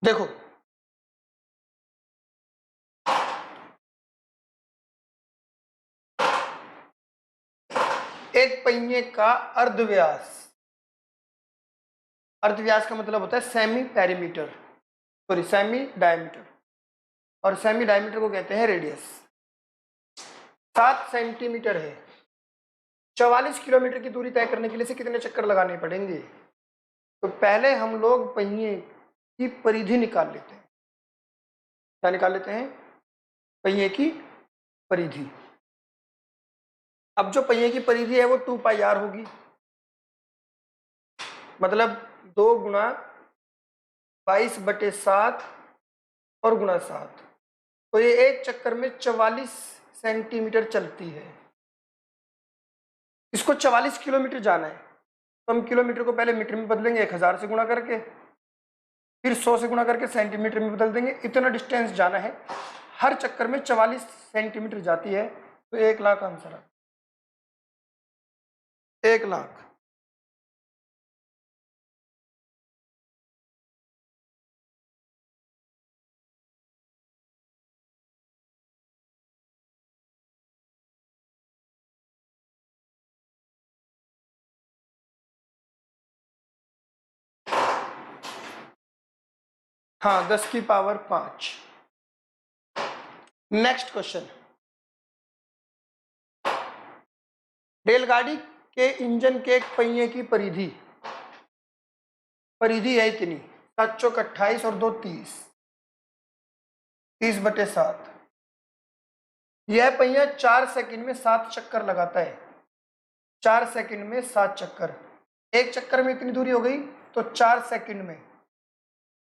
देखो एक पहिए का अर्धव्यास, अर्धव्यास का मतलब होता है semi perimeter, sorry semi diameter, और सेमी डायमीटर को कहते हैं रेडियस। 7 सेंटीमीटर है। 44 किलोमीटर की दूरी तय करने के लिए से कितने चक्कर लगाने पड़ेंगे? तो पहले हम लोग पहिए की परिधि निकाल लेते हैं। क्या निकाल लेते हैं? पहिए की परिधि। अब जो पहिए की परिधि है वो 2 पाई आर होगी, मतलब 2 गुणा 22/7 और गुणा 7। तो ये एक चक्कर में 44 सेंटीमीटर चलती है। इसको 44 किलोमीटर जाना है तो हम किलोमीटर को पहले मीटर में बदलेंगे 1000 से गुणा करके, फिर 100 से गुणा करके सेंटीमीटर में बदल देंगे। इतना डिस्टेंस जाना है, हर चक्कर में 44 सेंटीमीटर जाती है, तो 1 लाख आंसर है। 1 लाख। हाँ, 10 की पावर 5। Next question. रेलगाड़ी के इंजन के एक पहिए की परिधि, परिधि है इतनी, 7 चौक 28 और 2 30, 30/7। यह पहिया 4 सेकंड में 7 चक्कर लगाता है। 4 सेकंड में 7 चक्कर, एक चक्कर में इतनी दूरी हो गई, तो 4 सेकंड में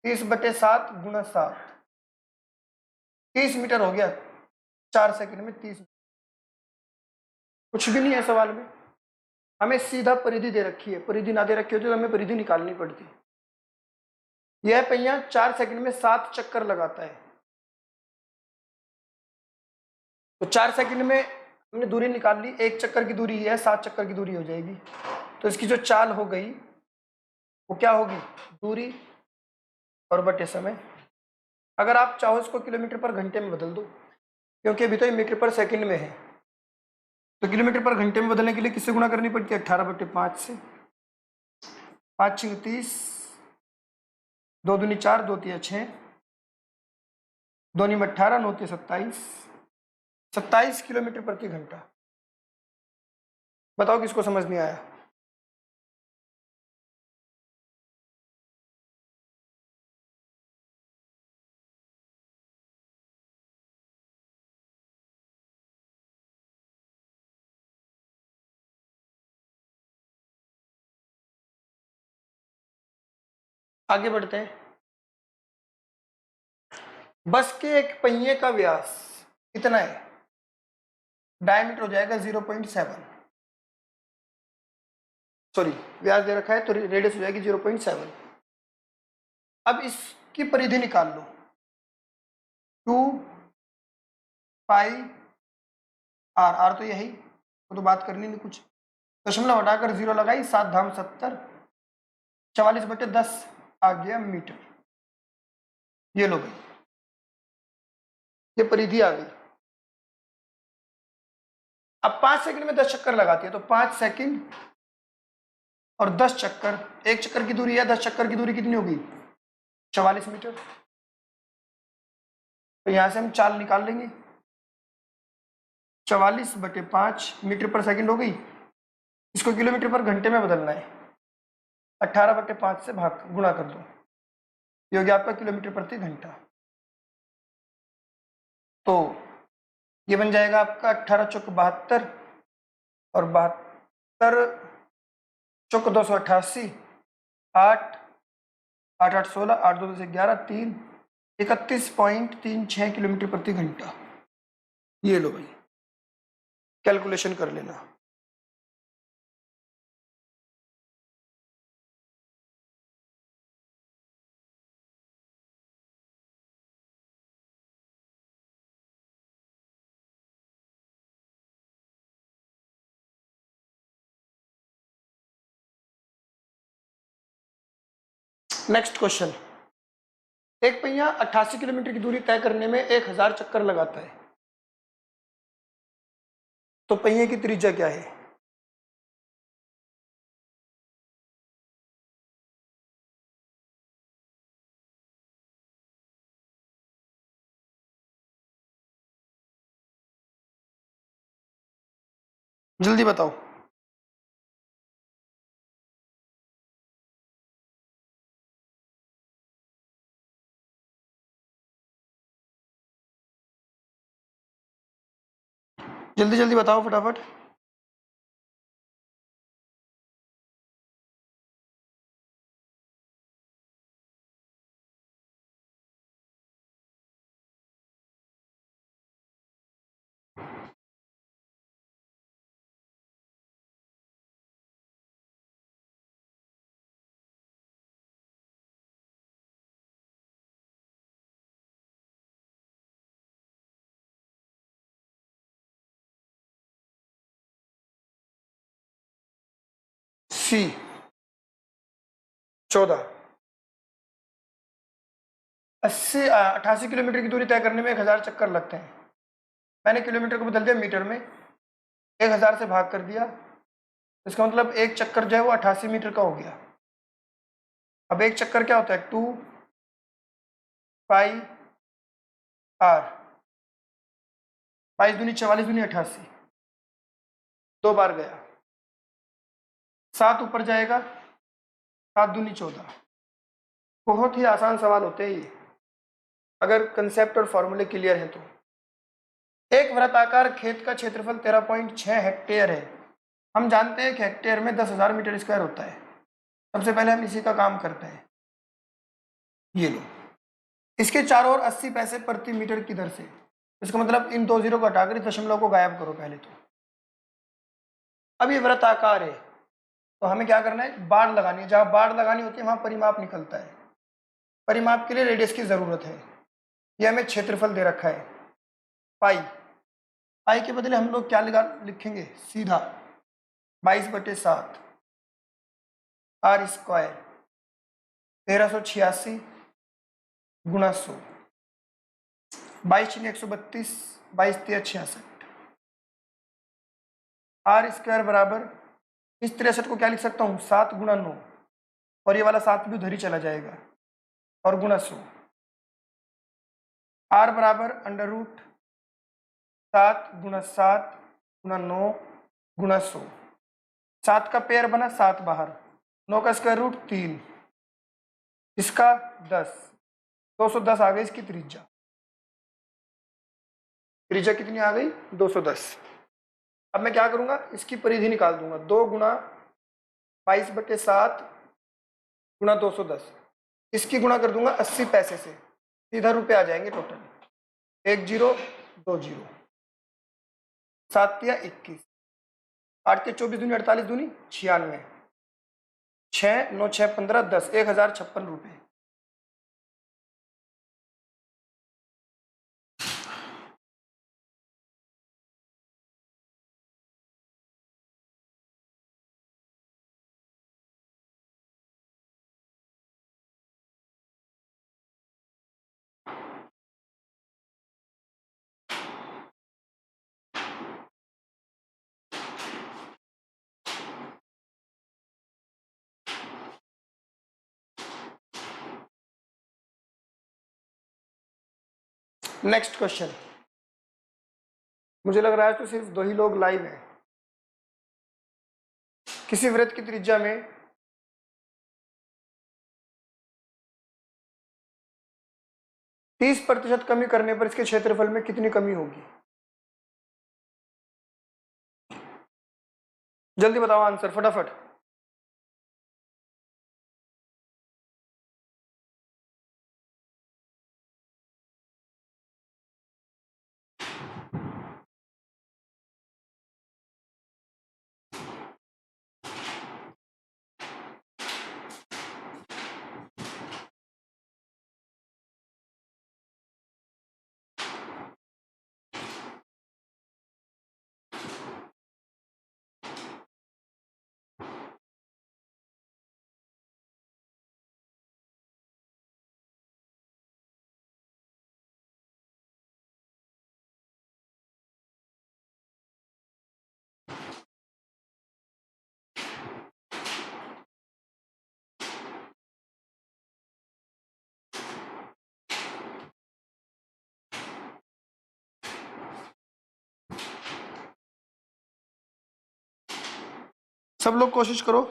30/7 गुणा 7, 30 मीटर हो गया। 4 सेकंड में 30। कुछ भी नहीं है सवाल में, हमें सीधा परिधि दे रखी है। परिधि ना दे रखी होती तो हमें परिधि निकालनी पड़ती। यह पहिया 4 सेकंड में 7 चक्कर लगाता है, तो 4 सेकंड में हमने दूरी निकाल ली। एक चक्कर की दूरी है, 7 चक्कर की दूरी हो जाएगी। तो इसकी जो चाल हो गई वो क्या होगी? दूरी और बटे समय। अगर आप चाहो इसको किलोमीटर पर घंटे में बदल दो, क्योंकि अभी तो ये मीटर पर सेकंड में है। तो किलोमीटर पर घंटे में बदलने के लिए किससे गुणा करनी पड़ती है? 18/5 से। 5 × 30, 2 दूनी 4, 2 तिया 6, 2 × 18, 9 तिया 27, 27 किलोमीटर प्रति घंटा। बताओ किसको समझ नहीं आया? आगे बढ़ते हैं। बस के एक पहिए का व्यास कितना है? डायमीटर हो जाएगा 0.7, सॉरी व्यास दे रखा है तो रेडियस हो जाएगी 0.7। अब इसकी परिधि निकाल लो। 2 पाई आर, आर तो यही, तो बात करनी नहीं कुछ। दशमलव हटाकर 0 लगाई, 7 धाम 70, 44/10 आ गया मीटर। ये लो भाई, ये परिधि आ गई। अब 5 सेकंड में 10 चक्कर लगाती है, तो 5 सेकंड और 10 चक्कर, एक चक्कर की दूरी है, 10 चक्कर की दूरी कितनी होगी? 44 मीटर। तो यहां से हम चाल निकाल लेंगे। 44/5 मीटर पर सेकंड हो गई। इसको किलोमीटर पर घंटे में बदलना है, 18/5 से भाग गुणा कर दो, ये हो गया आपका किलोमीटर प्रति घंटा। तो ये बन जाएगा आपका 18 चौक 72 और 72 चौक 288, 8 8 8 16, 8 2 से 11, 3 31.36 किलोमीटर प्रति घंटा। ये लो भाई, कैलकुलेशन कर लेना। Next question. एक पहिया 88 किलोमीटर की दूरी तय करने में 1000 चक्कर लगाता है, तो पहिए की त्रिज्या क्या है? जल्दी बताओ। जल्दी जल्दी बताओ फटाफट। सी 14। 88 किलोमीटर की दूरी तय करने में 1000 चक्कर लगते हैं। मैंने किलोमीटर को बदल दिया मीटर में, 1000 से भाग कर दिया, इसका मतलब एक चक्कर जो है वो 88 मीटर का हो गया। अब एक चक्कर क्या होता है? 2 पाई r, 22 दूनी 44 दूनी 88, 2 बार गया, 7 ऊपर जाएगा, 7 दूनी 14। बहुत ही आसान सवाल होते हैं ये, अगर कंसेप्ट और फॉर्मूले क्लियर है तो। एक वृत्ताकार खेत का क्षेत्रफल 13.6 हेक्टेयर है। हम जानते हैं कि हेक्टेयर में 10,000 मीटर स्क्वायर होता है। सबसे पहले हम इसी का काम करते हैं। ये लो, इसके चारों ओर 80 पैसे प्रति मीटर की दर से। इसका मतलब इन 2 जीरो को हटाकर इस दशमलव को गायब करो पहले तो। अब ये वृत्ताकार है तो हमें क्या करना है? बाड़ लगानी है। जहां बाड़ लगानी होती है वहां परिमाप निकलता है। परिमाप के लिए रेडियस की जरूरत है। यह हमें क्षेत्रफल दे रखा है पाई। पाई के बदले हम लोग क्या लिखेंगे? सीधा 22/7 r स्क्वायर 1386 गुणा 100। 22×132, 22×3=66। r स्क्वायर बराबर, इस 63 को क्या लिख सकता हूँ? 7 गुणा 9, और ये वाला 7 भी उधर ही चला जाएगा, और गुणा 100। r बराबर अंडर रूट 7 गुणा 7 गुणा 9 गुणा 100। 7 का पेयर बना, 7 बाहर, 9 का स्क्वायर रूट 3, इसका 10, 210 आ गई इसकी त्रिज्या। त्रिज्या कितनी आ गई? 210। अब मैं क्या करूंगा? इसकी परिधि निकाल दूंगा। 2 गुणा 22/7 गुणा 210, इसकी गुणा कर दूंगा 80 पैसे से, सीधा रुपए आ जाएंगे टोटल। 1 जीरो 2 जीरो, 7 या 21, 8 के 24 दूनी 48 दूनी 96, 6 9 6 15 10, 1056 रुपये। Next question. मुझे लग रहा है तो सिर्फ 2 ही लोग लाइव हैं। किसी वृत्त की त्रिज्या में 30% कमी करने पर इसके क्षेत्रफल में कितनी कमी होगी? जल्दी बताओ आंसर फटाफट। सब लोग कोशिश करो।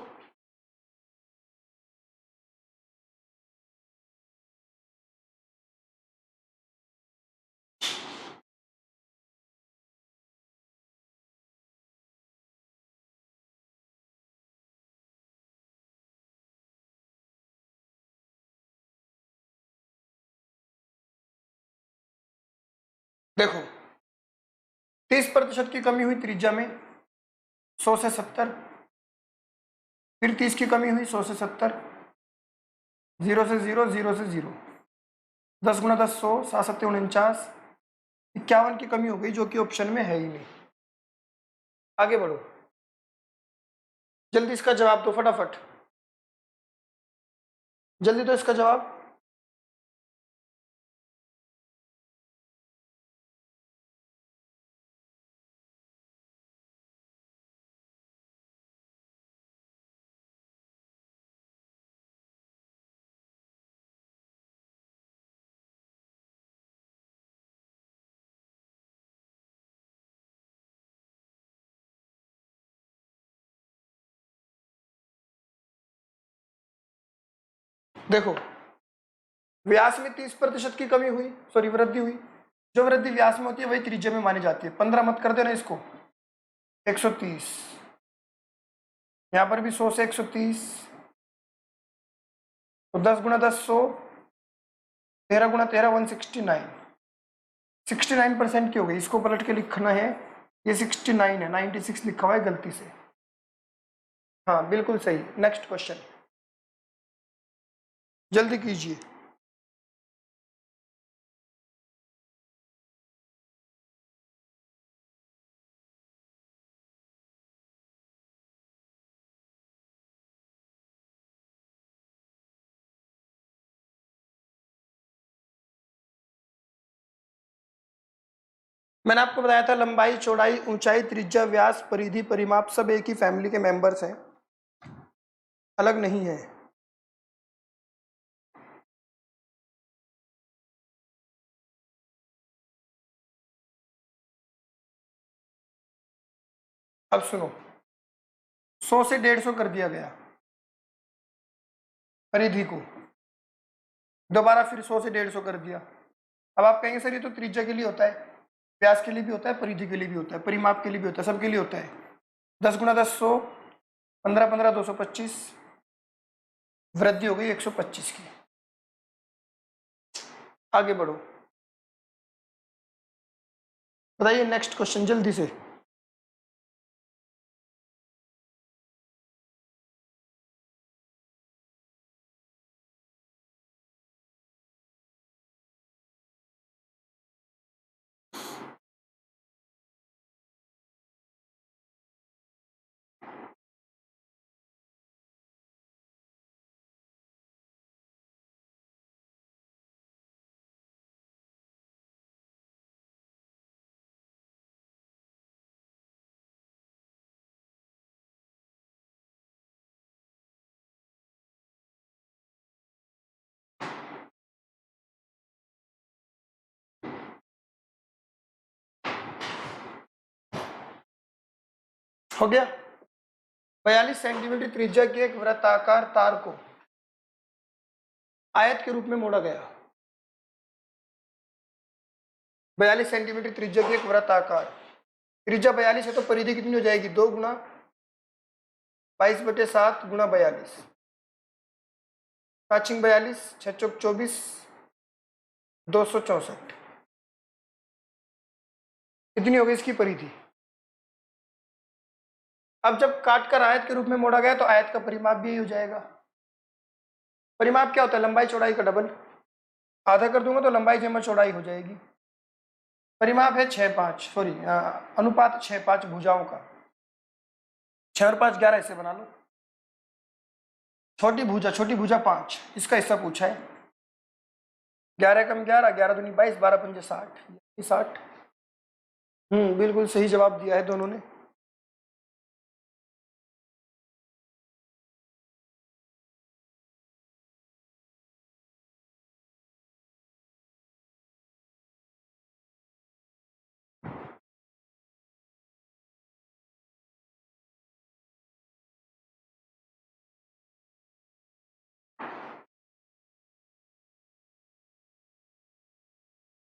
देखो 30% की कमी हुई त्रिज्या में 100 से 70, फिर 30 की कमी हुई 100 से 70, 0 से 0, 0 से 0, 10 गुना 10 100, 7 7 49, 51 की कमी हो गई जो कि ऑप्शन में है ही नहीं। आगे बढ़ो, जल्दी इसका जवाब दो फटाफट, जल्दी दो इसका जवाब। देखो व्यास में 30% की कमी हुई, सॉरी वृद्धि हुई। जो वृद्धि व्यास में होती है वही त्रिज्या में मानी जाती है। 15 मत कर देना इसको, 130। यहाँ पर भी 100 से 130, तो 10 गुना 10 100, 13 गुना 13 169, 69% की हो गई। इसको पलट के लिखना है, ये 69 है, 96 लिखा हुआ है गलती से। हाँ बिल्कुल सही। नेक्स्ट क्वेश्चन जल्दी कीजिए। मैंने आपको बताया था लंबाई चौड़ाई ऊंचाई त्रिज्या व्यास परिधि परिमाप सब एक ही फैमिली के मेंबर्स हैं, अलग नहीं है। अब सुनो, 100 से 150 कर दिया गया परिधि को, दोबारा फिर 100 से 150 कर दिया। अब आप कहेंगे सर ये तो त्रिज्या के लिए होता है, व्यास के लिए भी होता है, परिधि के लिए भी होता है, परिमाप के लिए भी होता है, सबके लिए होता है। 10 गुना 10 100, 15 15 225, वृद्धि हो गई 125 की। आगे बढ़ो, बताइए नेक्स्ट क्वेश्चन जल्दी से। हो गया। 42 सेंटीमीटर त्रिज्या की एक वृत्ताकार तार को आयत के रूप में मोड़ा गया। 42 सेंटीमीटर त्रिज्या की एक वृत्ताकार, त्रिज्या 42 है तो परिधि कितनी हो जाएगी, 2 गुना 22/7 गुना 42, 5 42, 6 चौक 24, 264। कितनी हो गई इसकी परिधि। अब जब काट कर आयत के रूप में मोड़ा गया तो आयत का परिमाप भी यही हो जाएगा। परिमाप क्या होता है, लंबाई चौड़ाई का डबल। आधा कर दूंगा तो लंबाई जमा चौड़ाई हो जाएगी। परिमाप है 6 5, सॉरी अनुपात 6 5 भुजाओं का, 6 और 5 11, इसे बना लो। छोटी भुजा 5, इसका हिस्सा पूछा है। 11 कम 11, 11 दूनी 22, 12 पंजे 60, 60। बिल्कुल सही जवाब दिया है दोनों ने।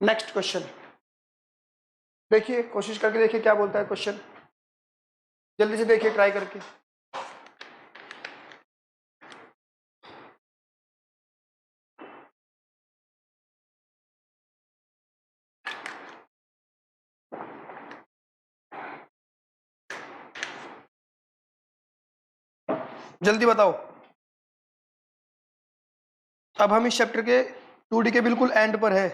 नेक्स्ट क्वेश्चन देखिए, कोशिश करके देखिए क्या बोलता है क्वेश्चन, जल्दी से देखिए ट्राई करके। जल्दी बताओ। अब हम इस चैप्टर के 2D के बिल्कुल एंड पर है।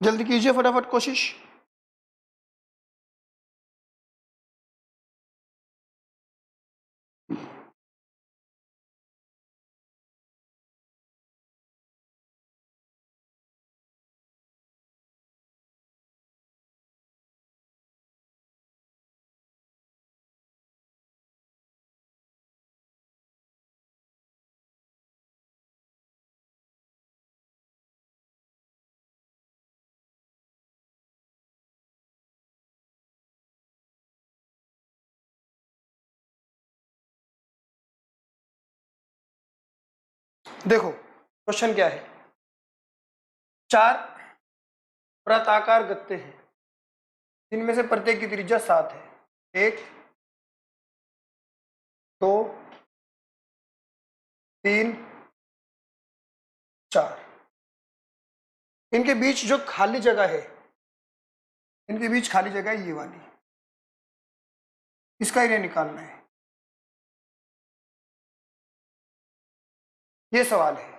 जल्दी कीजिए फटाफट कोशिश। देखो क्वेश्चन क्या है, 4 वृत्ताकार गत्ते हैं जिनमें से प्रत्येक की त्रिज्या 7 है। 1 2 3 4। इनके बीच जो खाली जगह है, इनके बीच खाली जगह है ये वाली, इसका एरिया निकालना है। ये सवाल है।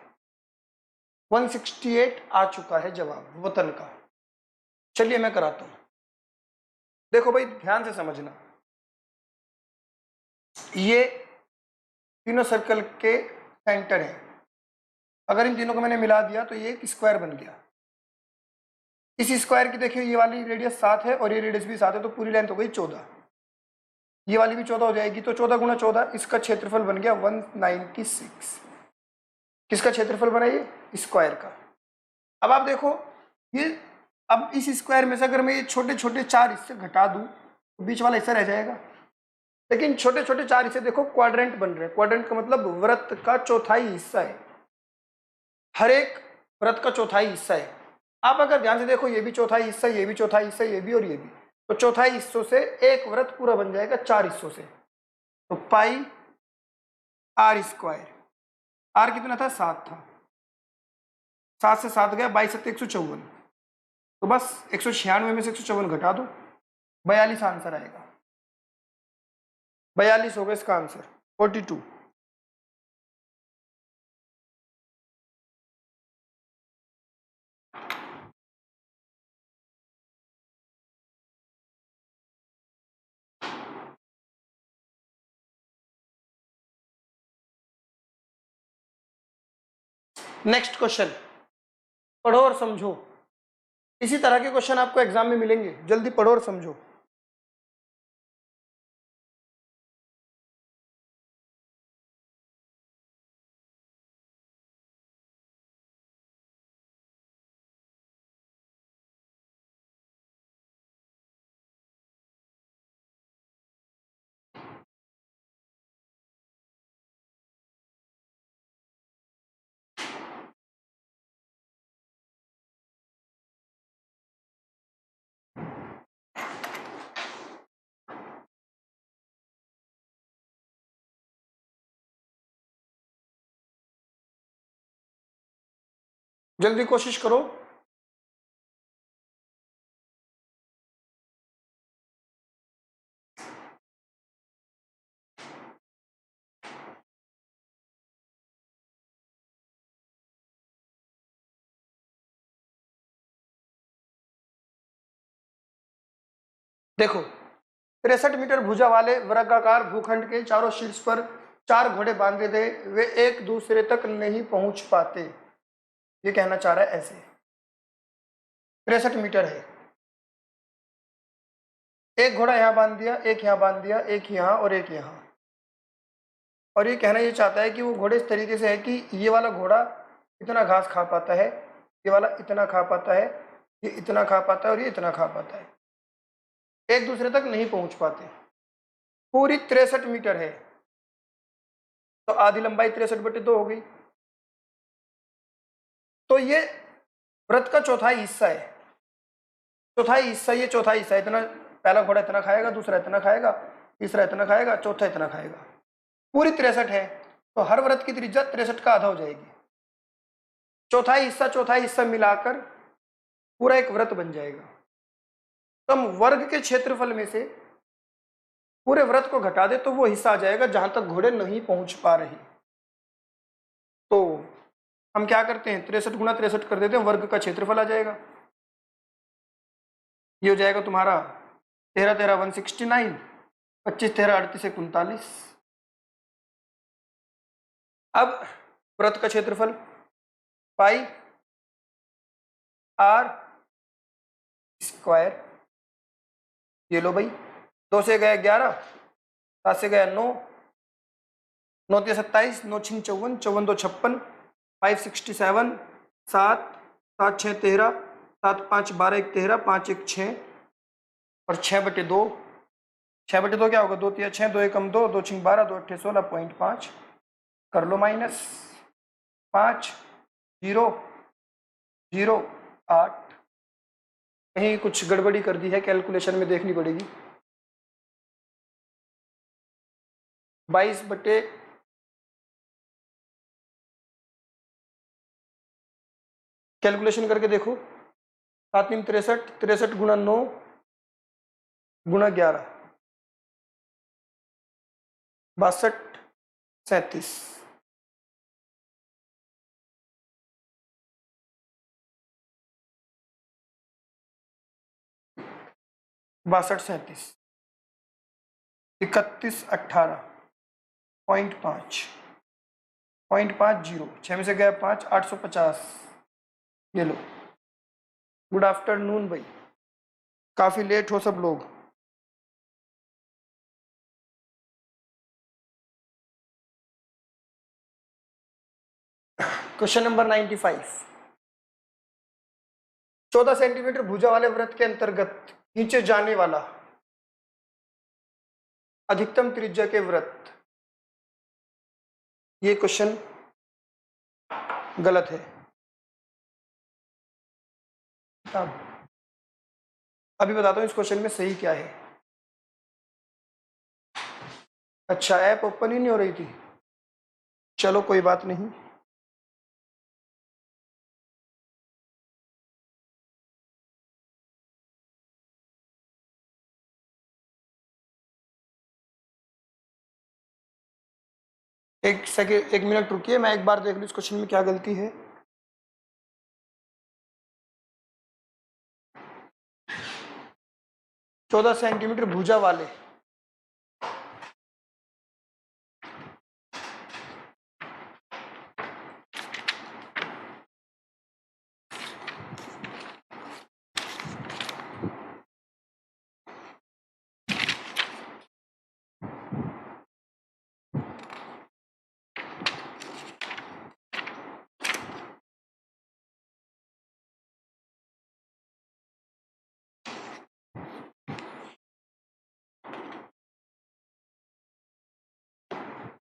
168 आ चुका है जवाब वतन का। चलिए मैं कराता हूं। देखो भाई ध्यान से समझना, ये तीनों सर्कल के सेंटर है। अगर इन तीनों को मैंने मिला दिया तो ये एक स्क्वायर बन गया। इस स्क्वायर की देखिए ये वाली रेडियस 7 है और ये रेडियस भी 7 है, तो पूरी लेंथ हो गई 14। ये वाली भी 14 हो जाएगी, तो 14 गुणा 14, इसका क्षेत्रफल बन गया 196। किसका क्षेत्रफल बना ये? स्क्वायर का। अब आप देखो ये, अब इस स्क्वायर में से अगर मैं ये छोटे छोटे 4 हिस्से घटा दूं तो बीच वाला हिस्सा रह जाएगा। लेकिन छोटे छोटे 4 हिस्से देखो क्वाड्रेंट बन रहे हैं। क्वाड्रेंट का मतलब वृत्त का चौथाई हिस्सा है। हर एक वृत्त का चौथाई हिस्सा है। आप अगर ध्यान से देखो, ये भी चौथाई हिस्सा, ये भी चौथाई हिस्सा, ये भी और ये भी, तो चौथाई हिस्सों से एक वृत्त पूरा बन जाएगा 4 हिस्सों से। तो पाई आर स्क्वायर, आर कितना था? 7 था। 7 से 7 गया, 22 7 154। तो बस 196 में से 154 घटा दो, 42 आंसर आएगा। 42 होगा इसका आंसर, 42। नेक्स्ट क्वेश्चन, पढ़ो और समझो। इसी तरह के क्वेश्चन आपको एग्जाम में मिलेंगे, जल्दी पढ़ो और समझो। जल्दी कोशिश करो। देखो 63 मीटर भुजा वाले वर्गाकार भूखंड के चारों शीर्ष पर 4 घोड़े बांधे थे, वे एक दूसरे तक नहीं पहुंच पाते। ये कहना चाह रहा है ऐसे। 63 मीटर है, एक घोड़ा यहाँ बांध दिया, एक यहाँ बांध दिया, एक यहाँ और एक यहाँ। और ये कहना ये चाहता है कि वो घोड़े इस तरीके से है कि ये वाला घोड़ा इतना घास खा पाता है, ये वाला इतना खा पाता है, ये इतना खा पाता है और ये इतना खा पाता है, एक दूसरे तक नहीं पहुंच पाते। पूरी 63 मीटर है, तो आधी लंबाई 63/2 हो गई। तो ये व्रत का चौथाई हिस्सा है। चौथाई हिस्सा, ये चौथाई हिस्सा इतना, पहला घोड़ा इतना खाएगा, दूसरा इतना खाएगा, तीसरा इतना खाएगा, चौथा इतना खाएगा। पूरी 63 है, तो हर व्रत की त्रिज्या 63 का आधा हो जाएगी। चौथाई हिस्सा मिलाकर पूरा एक व्रत बन जाएगा। तो हम वर्ग के क्षेत्रफल में से पूरे व्रत को घटा दे तो वो हिस्सा आ जाएगा जहां तक घोड़े नहीं पहुंच पा रहे। तो हम क्या करते हैं, 63 गुणा 63 कर देते हैं, वर्ग का क्षेत्रफल आ जाएगा। ये हो जाएगा तुम्हारा 13 13 169, 25 13 38 39। अब व्रत का क्षेत्रफल पाई आर स्क्वायर, ये लो भाई, 2 से गया 11, 7 से गया 9, 9 3 27, 9 6 54, 54 2 56, 567, 7 7 6 13, 7 5 12 1 13, 5 1 6 और 6/2। 6/2 क्या होगा, 2 3 6, 2 1 2, 2 6 12, 2 8 16.5 कर लो माइनस 5 0 0 8। कहीं कुछ गड़बड़ी कर दी है, कैलकुलेशन में देखनी पड़ेगी। 22 बटे कैलकुलेशन करके देखो, 7 3 63, 63 गुणा 9 गुणा 11, 62 37। बासठ 37, 31 18.5 0.50, 6 में से गया 5, 850। ये लो, गुड आफ्टरनून भाई, काफी लेट हो सब लोग। Question number 95। 14 सेंटीमीटर भुजा वाले वृत्त के अंतर्गत खींचे जाने वाला अधिकतम त्रिज्या के वृत्त। ये क्वेश्चन गलत है। अभी बताता हूं इस क्वेश्चन में सही क्या है। अच्छा, ऐप ओपन ही नहीं हो रही थी, चलो कोई बात नहीं। एक सेकेंड, 1 मिनट रुकिए, मैं एक बार देख लूं इस क्वेश्चन में क्या गलती है। चौदह सेंटीमीटर भुजा वाले,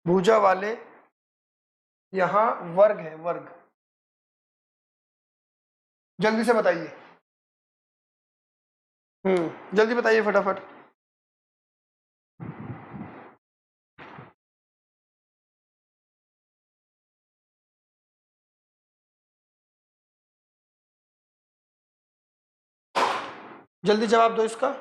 भुजा वाले यहां वर्ग है, वर्ग। जल्दी से बताइए, जल्दी बताइए फटाफट। जल्दी जवाब दो इसका।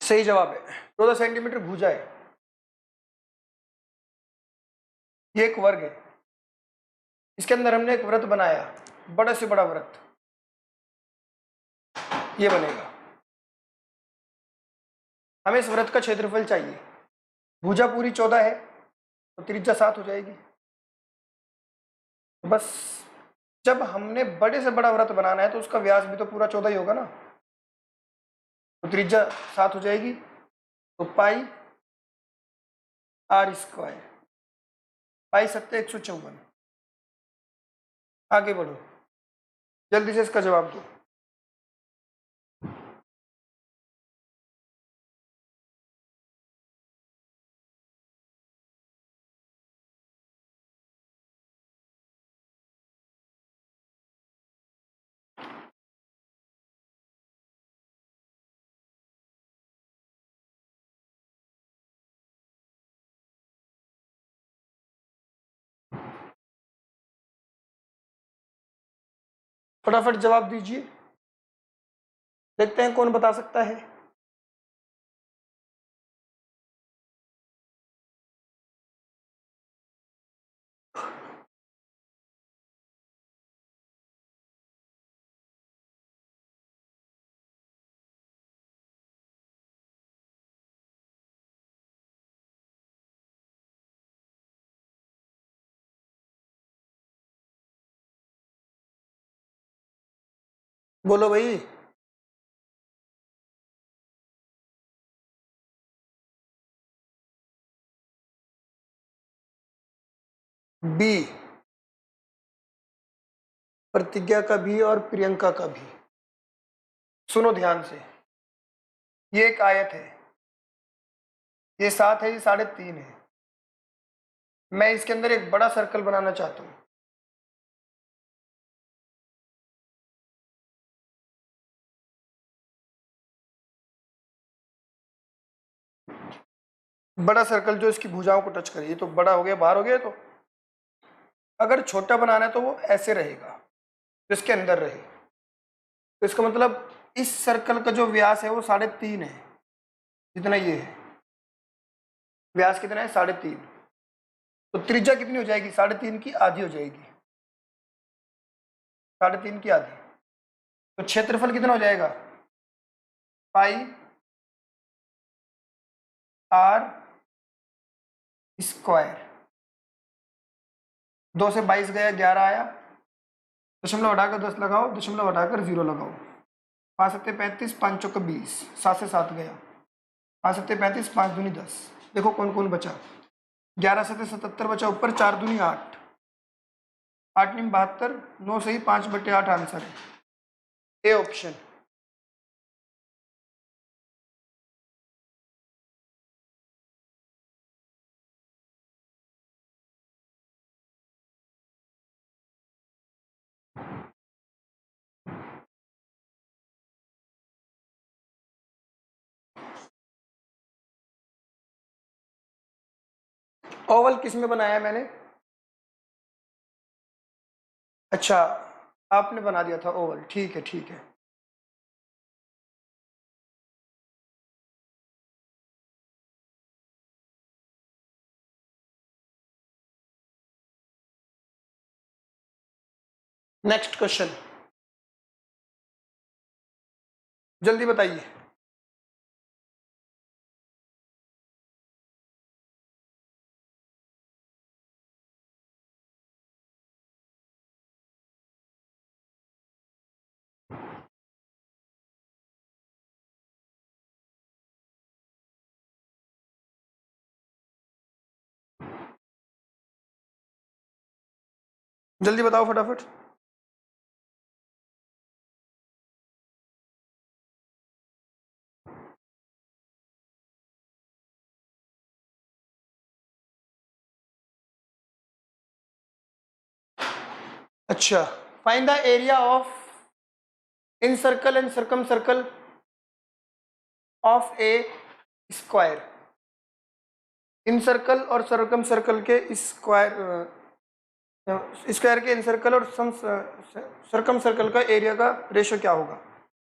सही जवाब है। 14 सेंटीमीटर भुजा है। ये एक वर्ग है, इसके अंदर हमने एक व्रत बनाया, बड़े से बड़ा व्रत, ये बनेगा। हमें इस व्रत का क्षेत्रफल चाहिए। भुजा पूरी 14 है तो त्रिज्या 7 हो जाएगी। बस जब हमने बड़े से बड़ा व्रत बनाना है तो उसका व्यास भी तो पूरा 14 ही होगा ना, तो त्रिज्या 7 हो जाएगी। तो पाई r स्क्वायर, पाई 7 154। आगे बढ़ो, जल्दी से इसका जवाब दो। फटाफट जवाब दीजिए, देखते हैं कौन बता सकता है। बोलो भाई। बी, प्रतिज्ञा का भी और प्रियंका का भी। सुनो ध्यान से, ये एक आयत है, ये 7 है, ये 3.5 है। मैं इसके अंदर एक बड़ा सर्कल बनाना चाहता हूं। बड़ा सर्कल जो इसकी भुजाओं को टच करे, ये तो बड़ा हो गया, बाहर हो गया। तो अगर छोटा बनाना है तो वो ऐसे रहेगा, तो इसके अंदर रहे। तो इसका मतलब इस सर्कल का जो व्यास है वो 3.5 है, जितना ये है। व्यास कितना है? 3.5। तो त्रिज्या कितनी हो जाएगी? 3.5 की आधी हो जाएगी, 3.5 की आधी। तो क्षेत्रफल कितना हो जाएगा? पाई r स्क्वायर। 2 से 22 गया, 11 आया, दशमलव हटाकर 10 लगाओ, दशमलव हटाकर 0 लगाओ। 5 7 35, 5 चौके 20, 7 से 7 गया, 5 7 35, 5 दूनी 10। देखो कौन कौन बचा। 11 7 77 बचा ऊपर, 4 दूनी 8, 8 नीम 72, 9 सही, 5/8 आंसर है, ए ऑप्शन। ओवल किस में बनाया है मैंने? अच्छा, आपने बना दिया था ओवल, ठीक है ठीक है। नेक्स्ट क्वेश्चन, जल्दी बताइए। जल्दी बताओ फटाफट। अच्छा, find the area of in circle and circum circle of A square. In circle और सर्कम सर्कल के स्क्वायर, स्क्वायर के इन सर्कल और सर्कम सर्कल का एरिया का रेशो क्या होगा?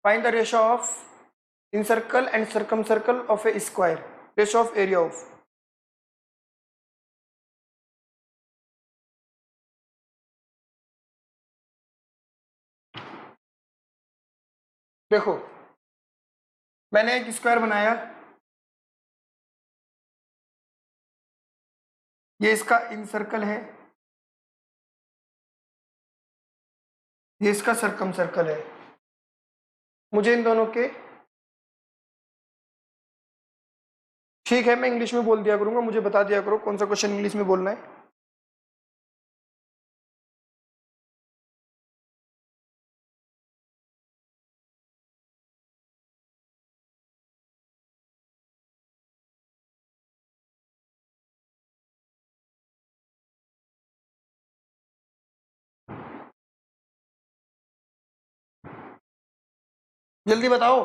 Find the ratio of in circle and circum circle of A square, ratio of area of. देखो मैंने एक स्क्वायर बनाया, ये इसका इन सर्कल है, ये इसका सर्कम सर्कल है। मुझे इन दोनों के, ठीक है मैं इंग्लिश में बोल दिया करूंगा, मुझे बता दिया करो कौन सा क्वेश्चन इंग्लिश में बोलना है। जल्दी बताओ,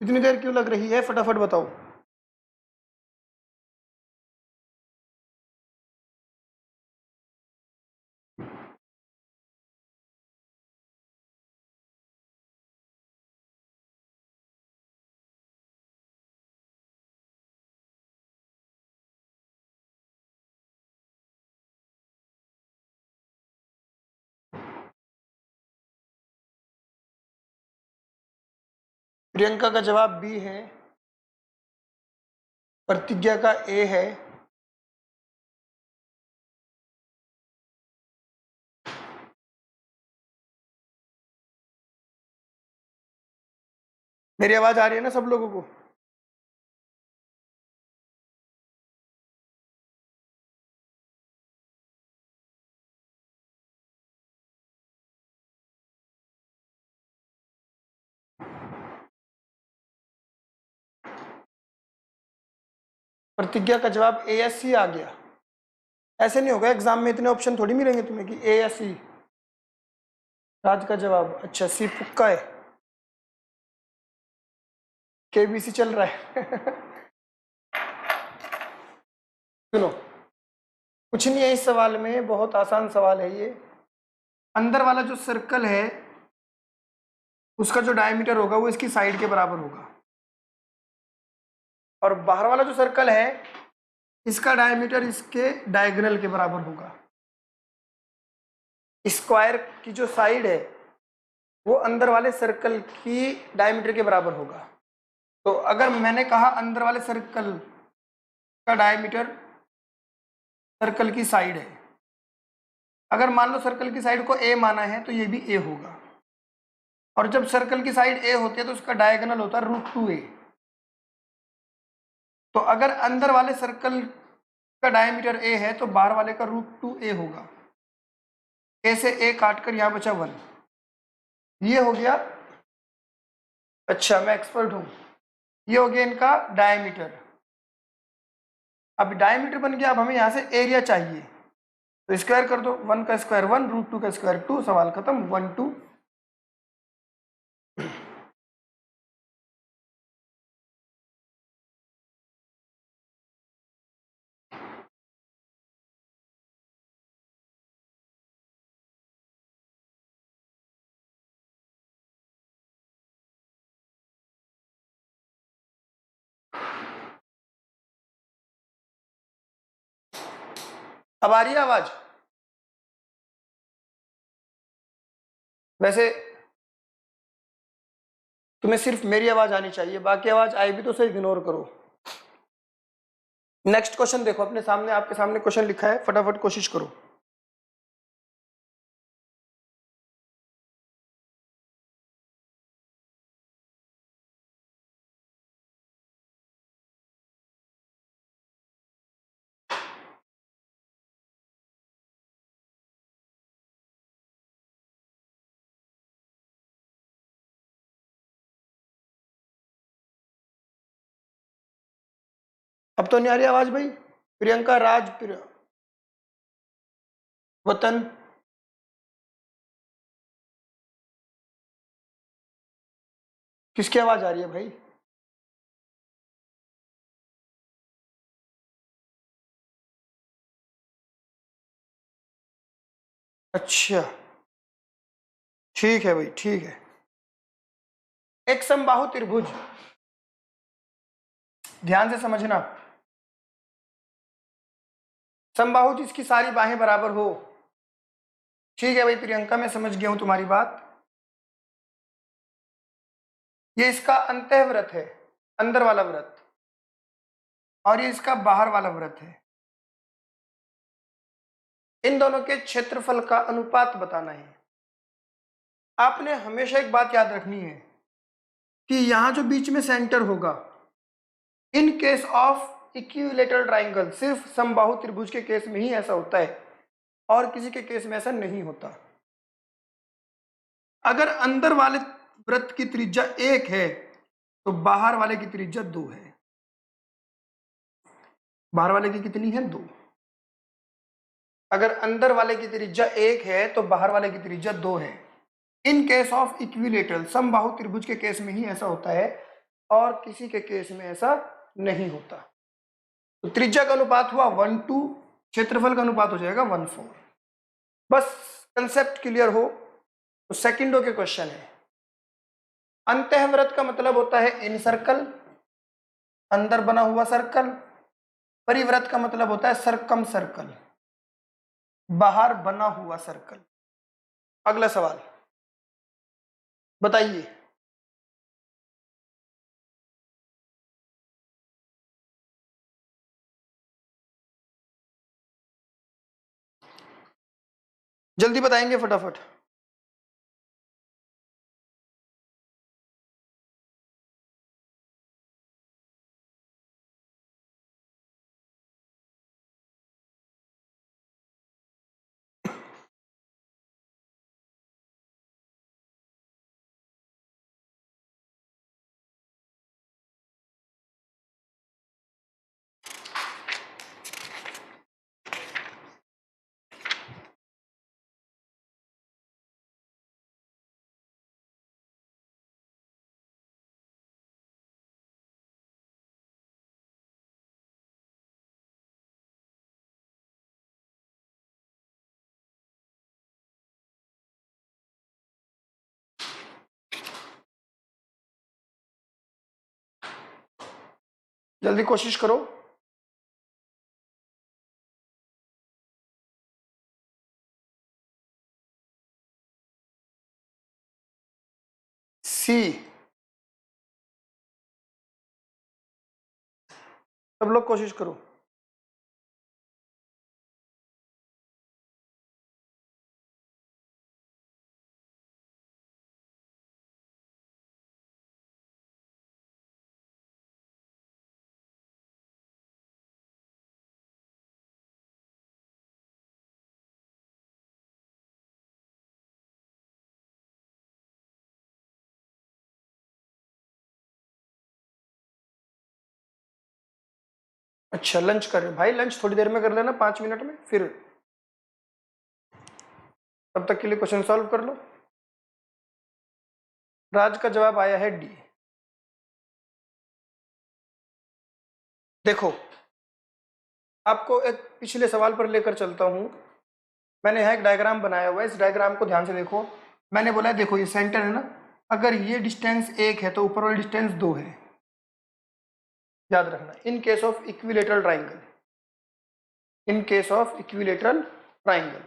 इतनी देर क्यों लग रही है, फटाफट बताओ। प्रियंका का जवाब बी है, प्रतिज्ञा का ए है, मेरी आवाज आ रही है ना सब लोगों को? प्रतिज्ञा का जवाब ए एस सी आ गया। ऐसे नहीं होगा, एग्जाम में इतने ऑप्शन थोड़ी मिलेंगे तुम्हें कि ए या सी। राज का जवाब अच्छा सी पुक्का है, केबीसी चल रहा है। सुनो कुछ नहीं है इस सवाल में, बहुत आसान सवाल है ये। अंदर वाला जो सर्कल है उसका जो डायमीटर होगा वो इसकी साइड के बराबर होगा, और बाहर वाला जो सर्कल है इसका डायमीटर इसके डायगोनल के बराबर होगा। स्क्वायर की जो साइड है वो अंदर वाले सर्कल की डायमीटर के बराबर होगा। तो अगर मैंने कहा अंदर वाले सर्कल का डायमीटर सर्कल की साइड है, अगर मान लो सर्कल की साइड को ए माना है तो ये भी ए होगा, और जब सर्कल की साइड ए होती है तो उसका डायगोनल होता है √2a। तो अगर अंदर वाले सर्कल का डायमीटर ए है तो बाहर वाले का √2a होगा। ए से ए काट कर यहां बचा 1, ये हो गया। अच्छा मैं एक्सपर्ट हूं, ये हो गया इनका डायमीटर। अब डायमीटर बन गया, अब हमें यहां से एरिया चाहिए, तो स्क्वायर कर दो, 1 का स्क्वायर 1, √2 का स्क्वायर 2, सवाल खत्म। 1 2। अब आ रही है आवाज? वैसे तुम्हें सिर्फ मेरी आवाज आनी चाहिए, बाकी आवाज आई भी तो उसे इग्नोर करो। नेक्स्ट क्वेश्चन देखो, अपने सामने, आपके सामने क्वेश्चन लिखा है, फटाफट कोशिश करो। अब तो नहीं आ रही आवाज भाई? प्रियंका, राज, वतन, किसकी आवाज आ रही है भाई? अच्छा ठीक है भाई, ठीक है। एक समबाहु त्रिभुज, ध्यान से समझना, समबाहु जिसकी सारी बाहें बराबर हो। ठीक है भाई प्रियंका, मैं समझ गया हूं तुम्हारी बात। ये इसका अंतःव्रत है, अंदर वाला व्रत, और ये इसका बाहर वाला व्रत है। इन दोनों के क्षेत्रफल का अनुपात बताना है। आपने हमेशा एक बात याद रखनी है कि यहां जो बीच में सेंटर होगा, in case of equilateral triangle, सिर्फ समबाहु त्रिभुज के केस में ही ऐसा होता है, और किसी के केस में ऐसा नहीं होता। अगर अंदर वाले वृत्त की त्रिज्या 1 है तो बाहर वाले की त्रिज्या 2 है। बाहर वाले की कितनी है? 2। अगर अंदर वाले की त्रिज्या 1 है तो बाहर वाले की त्रिज्या 2 है। इन केस ऑफ इक्विलेटरल, समबाहु त्रिभुज के केस में ही ऐसा होता है, और किसी के केस में ऐसा नहीं होता। तो त्रिज्या का अनुपात हुआ 1:2, क्षेत्रफल का अनुपात हो जाएगा 1:4। बस कंसेप्ट क्लियर हो तो सेकंडों के क्वेश्चन है। अंतःव्रत का मतलब होता है इन सर्कल, अंदर बना हुआ सर्कल। परिव्रत का मतलब होता है सरकम सर्कल, बाहर बना हुआ सर्कल। अगला सवाल बताइए। जल्दी बताएंगे फटाफट। जल्दी कोशिश करो। सी। सब लोग कोशिश करो। अच्छा लंच कर रहे हो भाई, लंच थोड़ी देर में कर लेना, 5 मिनट में, फिर तब तक के लिए क्वेश्चन सॉल्व कर लो। राज का जवाब आया है डी। देखो आपको एक पिछले सवाल पर लेकर चलता हूं। मैंने यहाँ एक डायग्राम बनाया हुआ है, इस डायग्राम को ध्यान से देखो। मैंने बोला है देखो ये सेंटर है ना, अगर ये डिस्टेंस 1 है तो ऊपर वाली डिस्टेंस 2 है। याद रखना, in case of equilateral triangle, in case of equilateral triangle.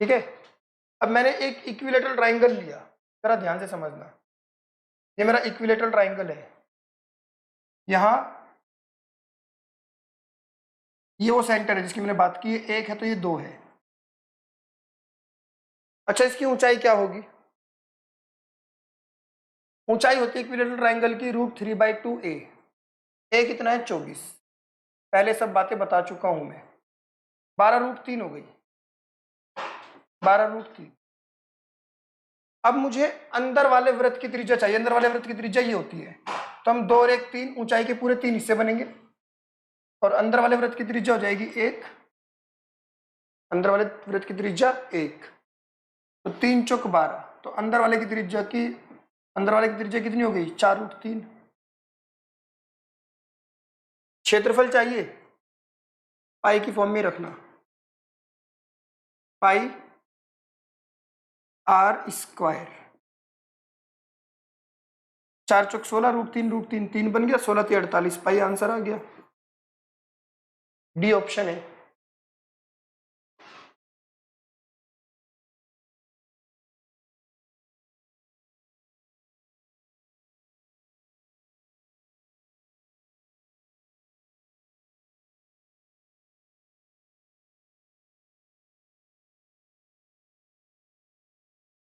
ठीक है, अब मैंने एक इक्विलेटरल ट्राइंगल लिया, जरा ध्यान से समझना। ये मेरा इक्विलेटरल ट्राइंगल है, यहाँ ये वो सेंटर है जिसकी मैंने बात की है, 1 है तो ये 2 है। अच्छा इसकी ऊंचाई क्या होगी? ऊंचाई होती है इक्विलेटरल ट्राइंगल की √3/2a। ए कितना है? 24। पहले सब बातें बता चुका हूं मैं। 12√3 हो गई, 12√3। अब मुझे अंदर वाले वृत्त की त्रिज्या चाहिए। अंदर वाले वृत्त की त्रिज्या ये होती है, तो हम 2 और 1 3, ऊंचाई के पूरे 3 हिस्से बनेंगे, और अंदर वाले वृत्त की त्रिज्या हो जाएगी 1। अंदर वाले वृत्त की त्रिज्या 1, तो 3 चौक 12। तो अंदर वाले की त्रिज्या कितनी हो गई? 4√3। क्षेत्रफल चाहिए, पाई की फॉर्म में रखना, पाई r²। 4 चौक 16, √3 3 बन गया, 16 3 48 पाई आंसर आ गया। डी ऑप्शन है।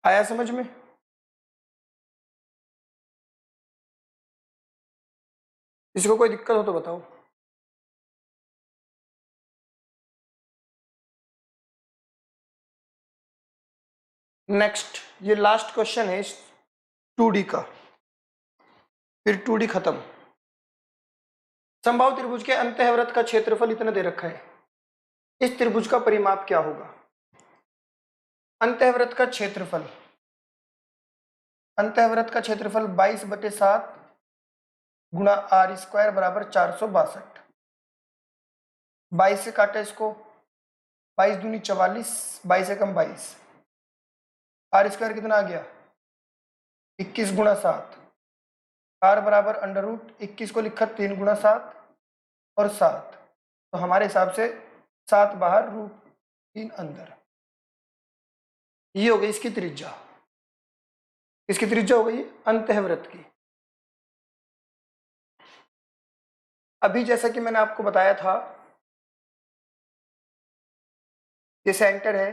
आया समझ में? इसको कोई दिक्कत हो तो बताओ। नेक्स्ट, ये लास्ट क्वेश्चन है इस 2D का, फिर 2D खत्म। समबाहु त्रिभुज के अंतःवृत्त का क्षेत्रफल इतना दे रखा है, इस त्रिभुज का परिमाप क्या होगा? अंतःवृत्त का क्षेत्रफल, अंतःवृत्त का क्षेत्रफल 22/7 गुणा r² बराबर 462। 22 से काटे इसको, 22 दूनी 44, 22 एकम 22, r² कितना आ गया 21 गुणा 7, r बराबर √21 को लिखा 3 गुणा 7 और 7, तो हमारे हिसाब से 7 बाहर √3 अंदर। ये हो गई इसकी त्रिज्या, इसकी त्रिज्या हो गई अंतःवृत्त की। अभी जैसा कि मैंने आपको बताया था, ये सेंटर है,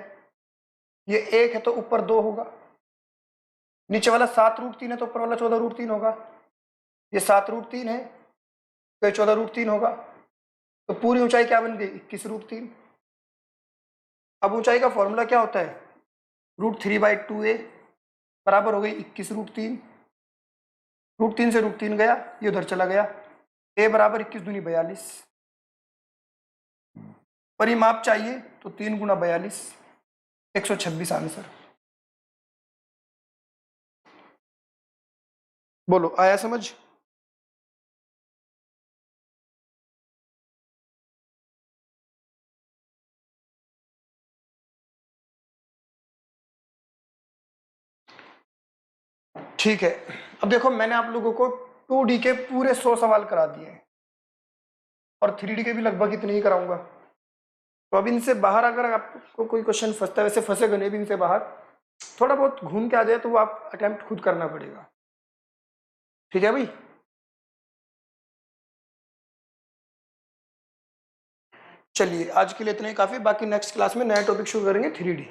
ये 1 है तो ऊपर 2 होगा, नीचे वाला 7√3 है तो ऊपर वाला 14√3 होगा, ये 7√3 है तो 14√3 होगा, तो पूरी ऊंचाई क्या बन गई 21√3। अब ऊंचाई का फॉर्मूला क्या होता है, √3/2a बराबर हो गई 21√3, √3 से √3 गया, ये उधर चला गया, a बराबर 21 दूनी 42। परिमाप चाहिए तो 3 गुणा 42, 126 आंसर। बोलो आया समझ? ठीक है, अब देखो मैंने आप लोगों को 2D के पूरे 100 सवाल करा दिए हैं और 3D के भी लगभग इतने ही कराऊंगा। तो अब इनसे बाहर अगर आपको कोई क्वेश्चन फंसता है, वैसे फंसेगा नहीं भी इनसे बाहर, थोड़ा बहुत घूम के आ जाए तो वो आप अटेम्प्ट खुद करना पड़ेगा। ठीक है भाई? चलिए आज के लिए इतना ही काफी, बाकी नेक्स्ट क्लास में नया टॉपिक शुरू करेंगे 3D।